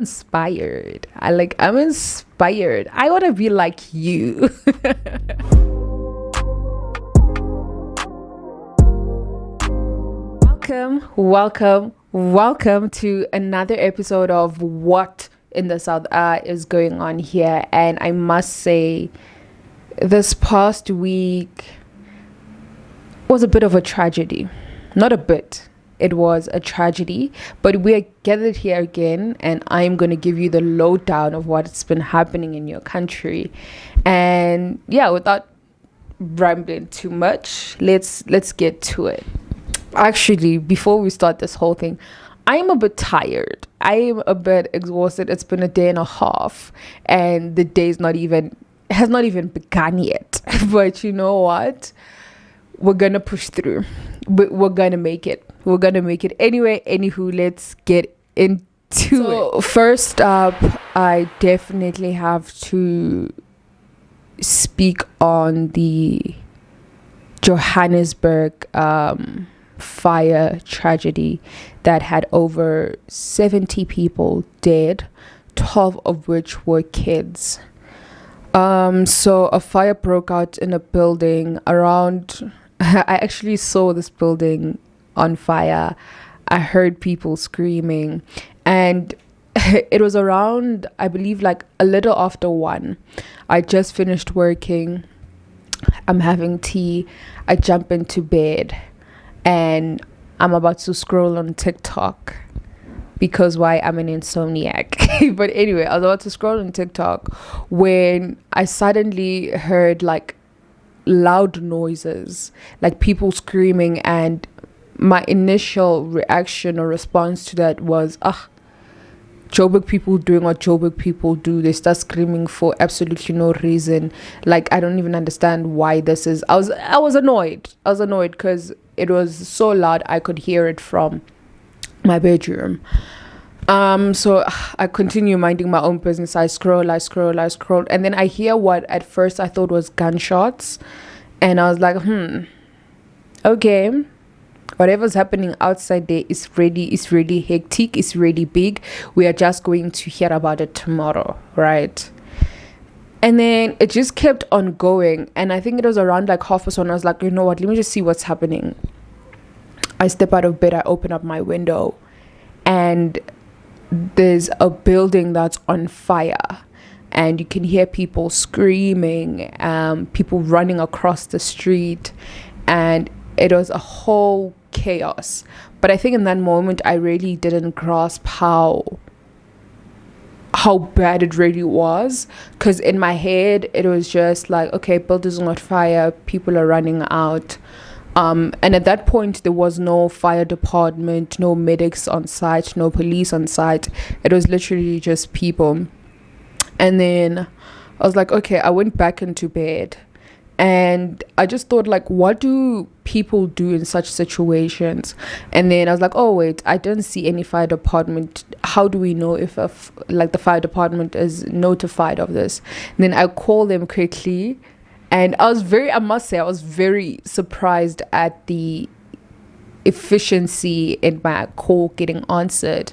Inspired. I'm inspired. I want to be like you. Welcome to another episode of What in the South is going on here. And I must say, this past week was a bit of a tragedy. Not a bit. It was a tragedy, but we are gathered here again, and I'm going to give you the lowdown of what's been happening in your country. And yeah, without rambling too much, let's get to it. Actually, before we start this whole thing, I'm a bit tired. I am a bit exhausted. It's been a day and a half, and the day has not even begun yet. But you know what? We're gonna push through. We're gonna make it. We're gonna make it anyway. Anywho, let's get into it. First up, I definitely have to speak on the Johannesburg fire tragedy that had over 70 people dead, 12 of which were kids. So a fire broke out in a building around. I actually saw this building on fire. I heard people screaming, and it was around, I believe, like a little after 1. I just finished working. I'm having tea. I jump into bed, and I'm about to scroll on TikTok because why? I'm an insomniac. But anyway, I was about to scroll on TikTok when I suddenly heard like loud noises, like people screaming, and my initial reaction or response to that was, Joburg people doing what Joburg people do. They start screaming for absolutely no reason. Like, I don't even understand why this is. I was annoyed. I was annoyed because it was so loud. I could hear it from my bedroom. So I continue minding my own business. I scroll, and then I hear what at first I thought was gunshots, and I was like, okay, whatever's happening outside there is really hectic, it's really big. We are just going to hear about it tomorrow, right? And then it just kept on going, and I think it was around like 1:30. I was like, you know what? Let me just see what's happening. I step out of bed. I open up my window, and there's a building that's on fire, and you can hear people screaming, people running across the street, and it was a whole chaos. But I think in that moment I really didn't grasp how bad it really was, because in my head it was just like, okay, buildings on fire, people are running out. And at that point, there was no fire department, no medics on site, no police on site. It was literally just people. And then I was like, okay, I went back into bed. And I just thought, like, what do people do in such situations? And then I was like, oh, wait, I didn't see any fire department. How do we know if the fire department is notified of this? And then I called them quickly. And I must say, I was very surprised at the efficiency in my call getting answered,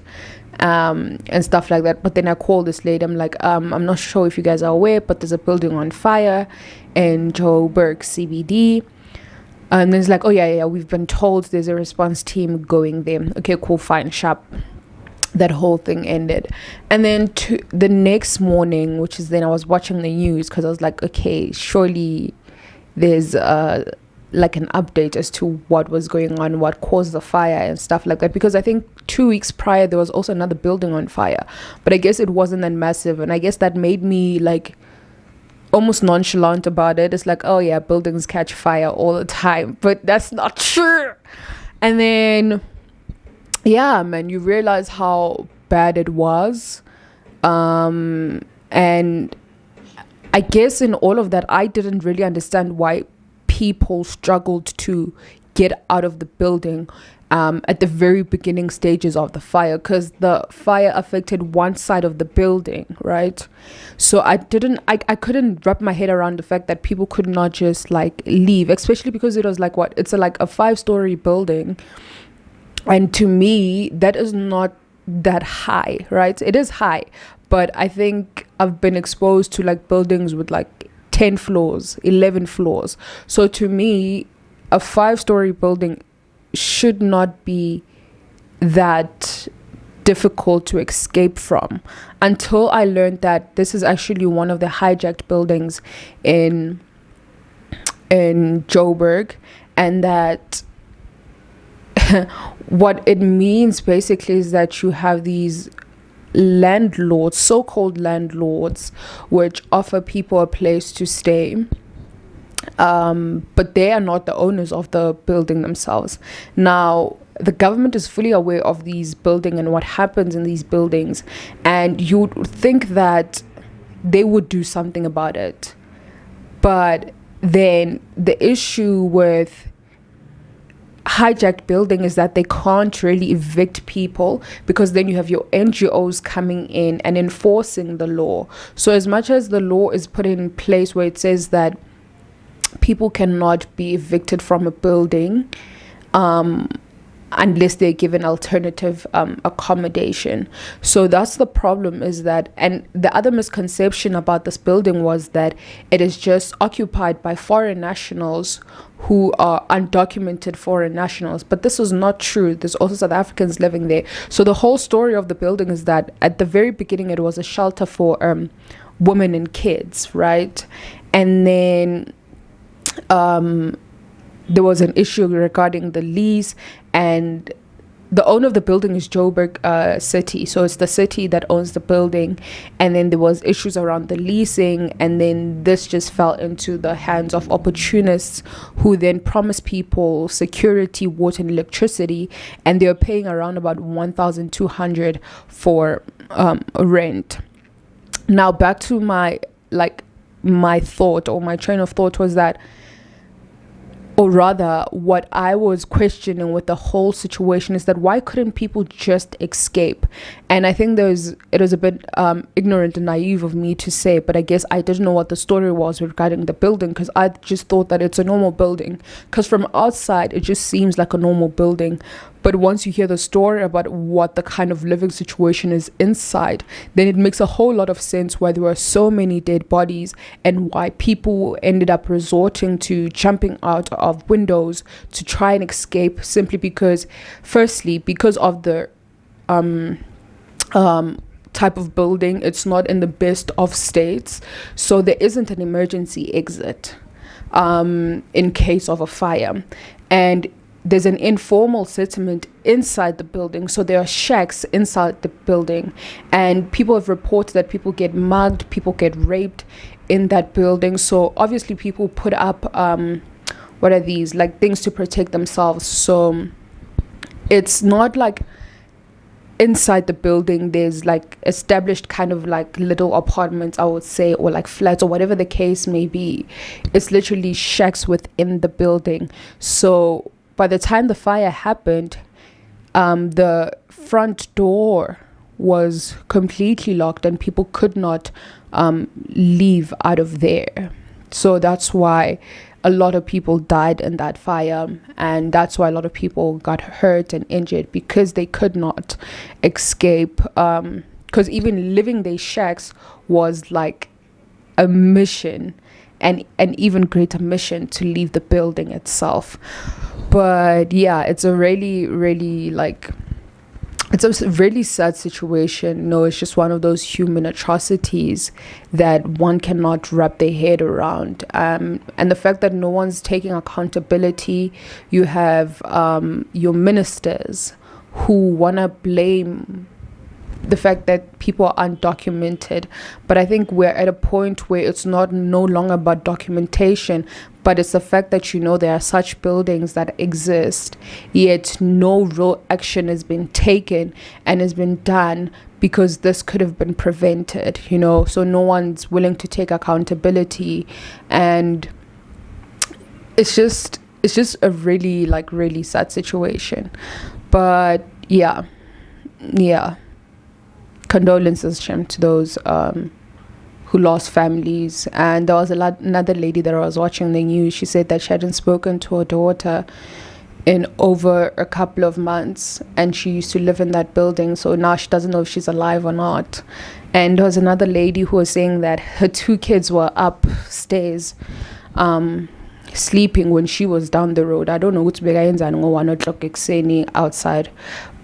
and stuff like that. But then I called this lady. I'm like, I'm not sure if you guys are aware, but there's a building on fire in Joburg CBD. And then it's like, oh yeah, we've been told there's a response team going there. Okay, cool, fine, sharp. That whole thing ended. And then the next morning, which is then I was watching the news, because I was like, okay, surely there's like an update as to what was going on, what caused the fire and stuff like that, because I think 2 weeks prior there was also another building on fire, but I guess it wasn't that massive, and I guess that made me like almost nonchalant about it. It's like, oh yeah, buildings catch fire all the time, but that's not true. And then yeah, man, you realize how bad it was. And I guess in all of that, I didn't really understand why people struggled to get out of the building at the very beginning stages of the fire, because the fire affected one side of the building, right? So I couldn't wrap my head around the fact that people could not just like leave, especially because it was like like a 5-story building. And to me, that is not that high, right? It is high, but I think I've been exposed to like buildings with like 10 floors, 11 floors. So to me, a 5-story building should not be that difficult to escape from, until I learned that this is actually one of the hijacked buildings in Joburg, and that what it means basically is that you have these landlords, so-called landlords, which offer people a place to stay, but they are not the owners of the building themselves. Now, the government is fully aware of these buildings and what happens in these buildings, and you'd think that they would do something about it. But then the issue with hijacked building is that they can't really evict people, because then you have your NGOs coming in and enforcing the law. So as much as the law is put in place where it says that people cannot be evicted from a building, unless they're given alternative accommodation. So that's the problem, is that, and the other misconception about this building was that it is just occupied by foreign nationals who are undocumented foreign nationals, but this was not true. There's also South Africans living there. So the whole story of the building is that at the very beginning it was a shelter for women and kids, right? And then there was an issue regarding the lease, and the owner of the building is Joburg city, so it's the city that owns the building. And then there was issues around the leasing, and then this just fell into the hands of opportunists who then promised people security, water and electricity, and they were paying around about 1,200 for rent. Now back to my thought, or my train of thought, was that, or rather, what I was questioning with the whole situation is that why couldn't people just escape? And I think it was a bit ignorant and naive of me to say, but I guess I didn't know what the story was regarding the building, because I just thought that it's a normal building, because from outside it just seems like a normal building. But once you hear the story about what the kind of living situation is inside, then it makes a whole lot of sense why there were so many dead bodies, and why people ended up resorting to jumping out of windows to try and escape, simply because, firstly, because of the type of building, it's not in the best of states, so there isn't an emergency exit in case of a fire. And there's an informal settlement inside the building, so there are shacks inside the building, and people have reported that people get mugged, people get raped in that building. So obviously people put up what are these, like, things to protect themselves. So it's not like inside the building there's like established kind of like little apartments, I would say, or like flats, or whatever the case may be. It's literally shacks within the building. So by the time the fire happened, the front door was completely locked and people could not leave out of there. So that's why a lot of people died in that fire, and that's why a lot of people got hurt and injured, because they could not escape. Because even living their shacks was like a mission, and an even greater mission to leave the building itself. But yeah, it's a really, really it's a really sad situation. No, it's just one of those human atrocities that one cannot wrap their head around. And the fact that no one's taking accountability. You have your ministers who want to blame the fact that people are undocumented, but I think we're at a point where it's no longer about documentation, but it's the fact that there are such buildings that exist, yet no real action has been taken and has been done, because this could have been prevented, so no one's willing to take accountability. And it's just a really really sad situation. But yeah, condolences to those who lost families. And there was another lady that I was watching the news. She said that she hadn't spoken to her daughter in over a couple of months, and she used to live in that building, so now she doesn't know if she's alive or not. And there was another lady who was saying that her two kids were upstairs sleeping when she was down the road. I don't know what's ngo 1 o'clock ekuseni outside,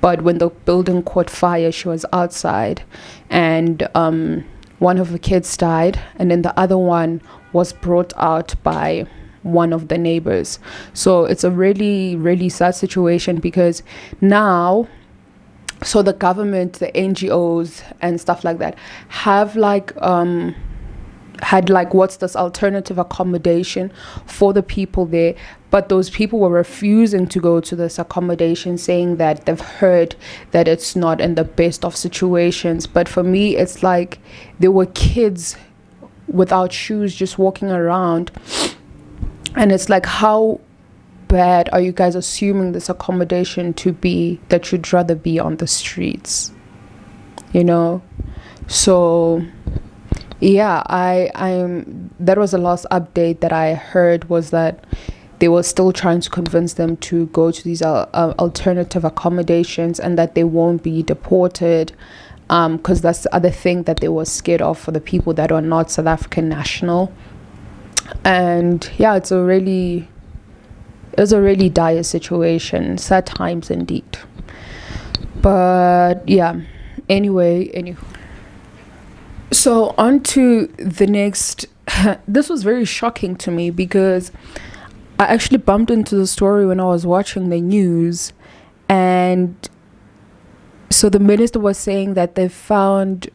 but when the building caught fire, she was outside, and one of her kids died, and then the other one was brought out by one of the neighbors. So it's a really, really sad situation, because now, so the government, the NGOs and stuff like that have had what's this alternative accommodation for the people there, but those people were refusing to go to this accommodation, saying that they've heard that it's not in the best of situations. But for me, it's like there were kids without shoes just walking around, and it's like, how bad are you guys assuming this accommodation to be, that you'd rather be on the streets, you know? So yeah, I'm that was the last update that I heard, was that they were still trying to convince them to go to these alternative accommodations, and that they won't be deported, because that's the other thing that they were scared of for the people that are not South African national. And yeah, it's a really dire situation, sad times indeed. But yeah, anyway, so on to the next. This was very shocking to me, because I actually bumped into the story when I was watching the news, and so the minister was saying that they found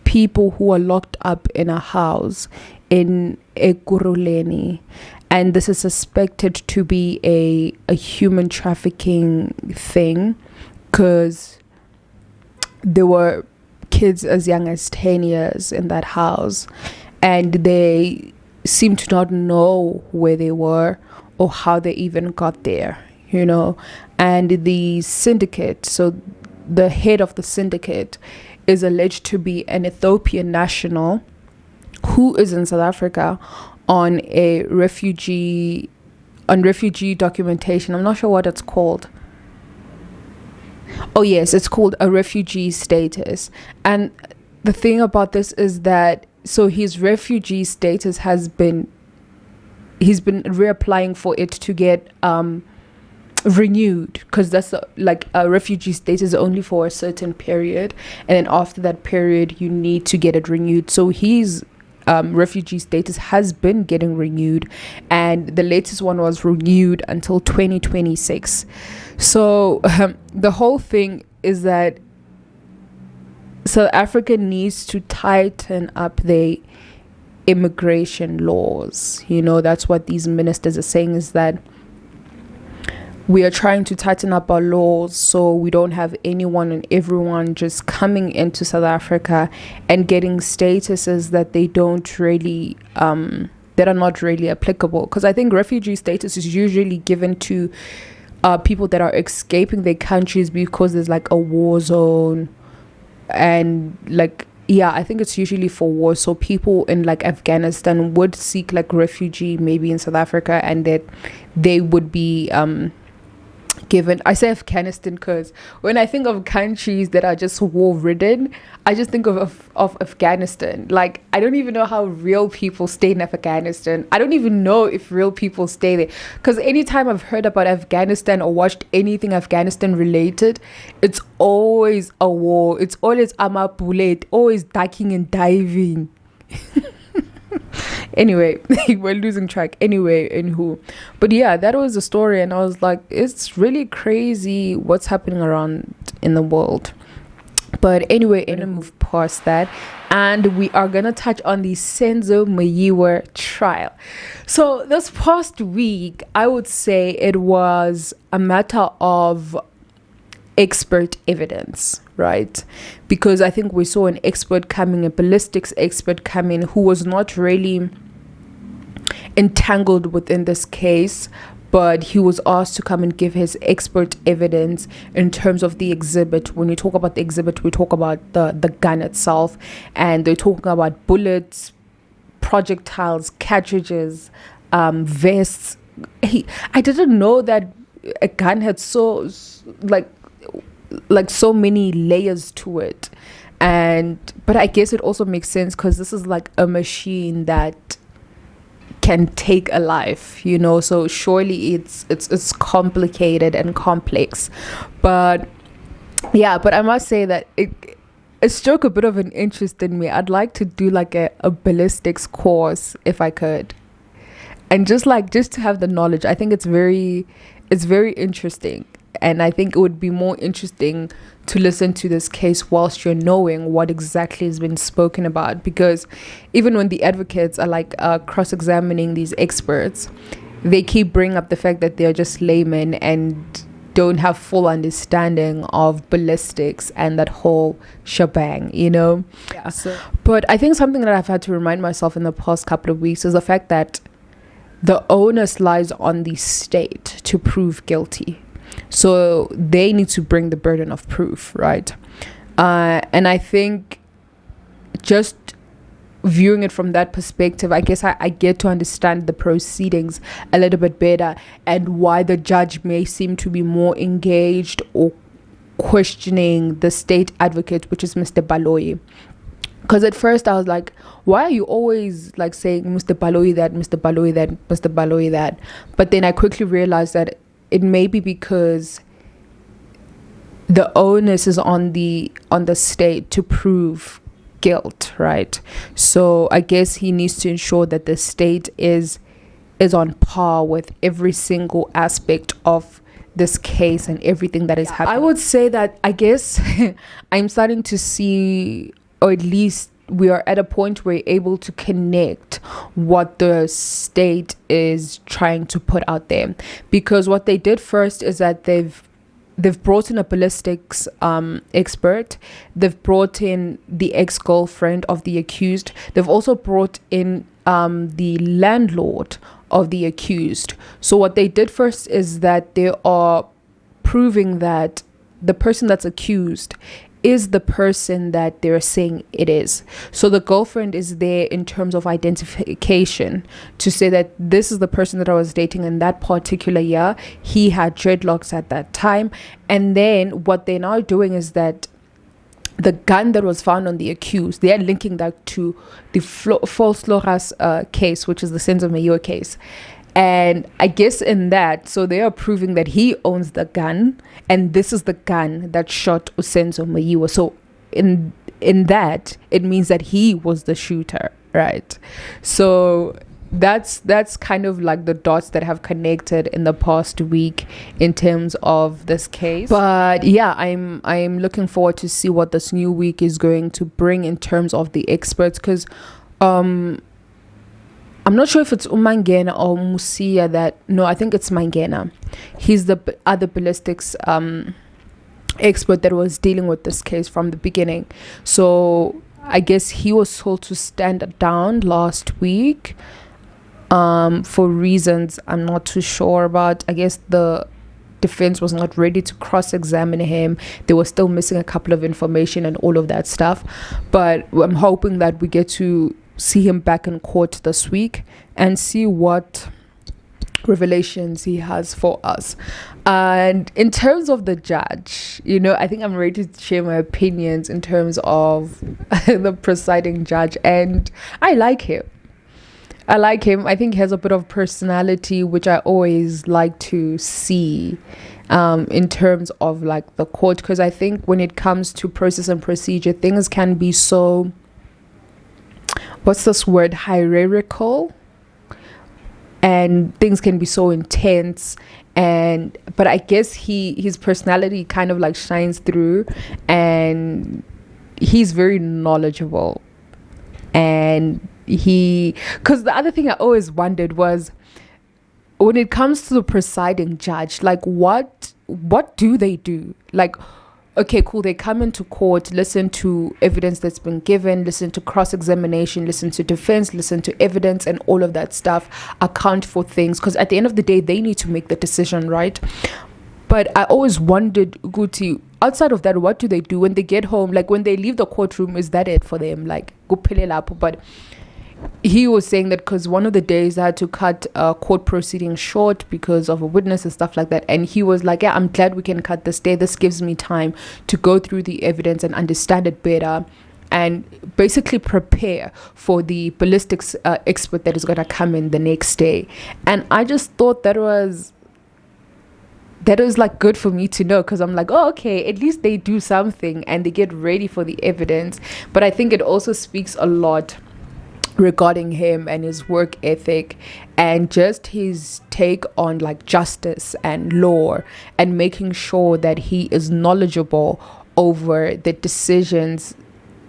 people who are locked up in a house in Ekurhuleni, and this is suspected to be a human trafficking thing, because there were kids as young as 10 years in that house, and they seem to not know where they were or how they even got there, you know. And the syndicate, so the head of the syndicate, is alleged to be an Ethiopian national who is in South Africa on refugee documentation. I'm not sure what it's called. Oh yes, it's called a refugee status. And the thing about this is that, so his refugee status he's been reapplying for it to get renewed, because that's like a refugee status only for a certain period, and then after that period you need to get it renewed. So his refugee status has been getting renewed, and the latest one was renewed until 2026. So the whole thing is that South Africa needs to tighten up their immigration laws. You know, that's what these ministers are saying, is that we are trying to tighten up our laws so we don't have anyone and everyone just coming into South Africa and getting statuses that they don't really that are not really applicable. Because I think refugee status is usually given to people that are escaping their countries because there's like a war zone, and like, yeah, I think it's usually for war. So people in like Afghanistan would seek like refugee maybe in South Africa, and that they would be given. I say Afghanistan because when I think of countries that are just war ridden, I just think of Afghanistan. Like, I don't even know how real people stay in Afghanistan. I don't even know if real people stay there, because anytime I've heard about Afghanistan or watched anything Afghanistan related, it's always a war. It's always bullet, always ducking and diving. Anyway, we're losing track. Anyway, but yeah, that was the story, and I was like, it's really crazy what's happening around in the world. But anyway, I'm gonna move past that, and we are gonna touch on the Senzo Meyiwa trial. So this past week, I would say it was a matter of expert evidence, right? Because I think we saw an expert coming, a ballistics expert coming, who was not really entangled within this case, but he was asked to come and give his expert evidence in terms of the exhibit. When we talk about the exhibit, we talk about the gun itself, and they're talking about bullets, projectiles, cartridges, vests. I didn't know that a gun had like so many layers to it. But I guess it also makes sense because this is like a machine that can take a life, so surely it's complicated and complex. But yeah, but I must say that it struck a bit of an interest in me. I'd like to do like a ballistics course if I could, and just to have the knowledge. I think it's very interesting, and I think it would be more interesting to listen to this case whilst you're knowing what exactly has been spoken about, because even when the advocates are like cross-examining these experts, they keep bringing up the fact that they're just laymen and don't have full understanding of ballistics and that whole shebang, Yeah. But I think something that I've had to remind myself in the past couple of weeks is the fact that the onus lies on the state to prove guilty. So they need to bring the burden of proof, right? And I think just viewing it from that perspective, I guess I get to understand the proceedings a little bit better and why the judge may seem to be more engaged or questioning the state advocate, which is Mr. Baloyi. Because at first I was like, why are you always like saying Mr. Baloyi that, Mr. Baloyi that, Mr. Baloyi that? But then I quickly realized that it may be because the onus is on the state to prove guilt, right? So I guess he needs to ensure that the state is on par with every single aspect of this case and everything that is happening. I would say that I guess I'm starting to see, or at least we are at a point where we're able to connect what the state is trying to put out there, because what they did first is that they've brought in a ballistics expert. They've brought in the ex-girlfriend of the accused. They've also brought in the landlord of the accused. So what they did first is that they are proving that the person that's accused is the person that they're saying it is. So the girlfriend is there in terms of identification to say that this is the person that I was dating in that particular year. He had dreadlocks at that time. And then what they're now doing is that the gun that was found on the accused, they are linking that to the false Loras case, which is the Senzo Meyiwa case. And I guess in that, so they are proving that he owns the gun, and this is the gun that shot Senzo Meyiwa. So in that, it means that he was the shooter, right? So that's kind of like the dots that have connected in the past week in terms of this case. But yeah, I'm looking forward to see what this new week is going to bring in terms of the experts, because I'm not sure if it's Umangena or Musia I think it's Mangena. He's the other ballistics expert that was dealing with this case from the beginning. So I guess he was told to stand down last week for reasons I'm not too sure about. I guess the defense was not ready to cross-examine him. They were still missing a couple of information and all of that stuff. But I'm hoping that we get to see him back in court this week and see what revelations he has for us. And in terms of the judge, I think I'm ready to share my opinions in terms of the presiding judge, and I like him. I think he has a bit of personality, which I always like to see in terms of like the court, because I think when it comes to process and procedure, things can be so, what's this word, hierarchical, and things can be so intense. But I guess his personality kind of like shines through, and he's very knowledgeable. And because the other thing I always wondered was, when it comes to the presiding judge, like what do they do? Like, okay, cool, they come into court, listen to evidence that's been given, listen to cross-examination, listen to defense, listen to evidence and all of that stuff, account for things, because at the end of the day, they need to make the decision, right? But I always wondered, Guti, outside of that, what do they do when they get home? Like when they leave the courtroom, is that it for them? Like, go pele lapho. But he was saying that because one of the days I had to cut court proceedings short because of a witness and stuff like that. And he was like, yeah, I'm glad we can cut this day. This gives me time to go through the evidence and understand it better and basically prepare for the ballistics expert that is going to come in the next day. And I just thought that was like good for me to know, because I'm like, oh, okay, at least they do something and they get ready for the evidence. But I think it also speaks a lot regarding him and his work ethic and just his take on like justice and law, and making sure that he is knowledgeable over the decisions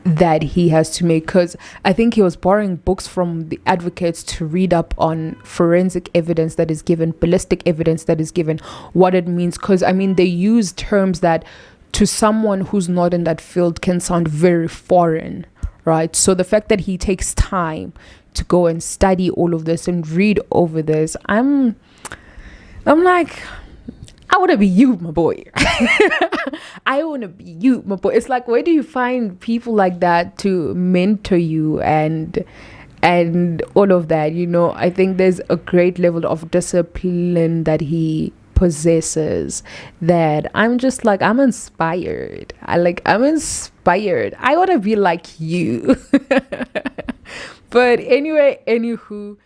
that he has to make. Because I think he was borrowing books from the advocates to read up on forensic evidence that is given, ballistic evidence that is given, what it means. Because I mean, they use terms that to someone who's not in that field can sound very foreign, right? So the fact that he takes time to go and study all of this and read over this, I'm like, I want to be you, my boy. I want to be you, my boy. It's like, where do you find people like that to mentor you and all of that? You know, I think there's a great level of discipline that he possesses that I'm just like, I'm inspired. I'm inspired. I want to be like you. But anyway, anywho,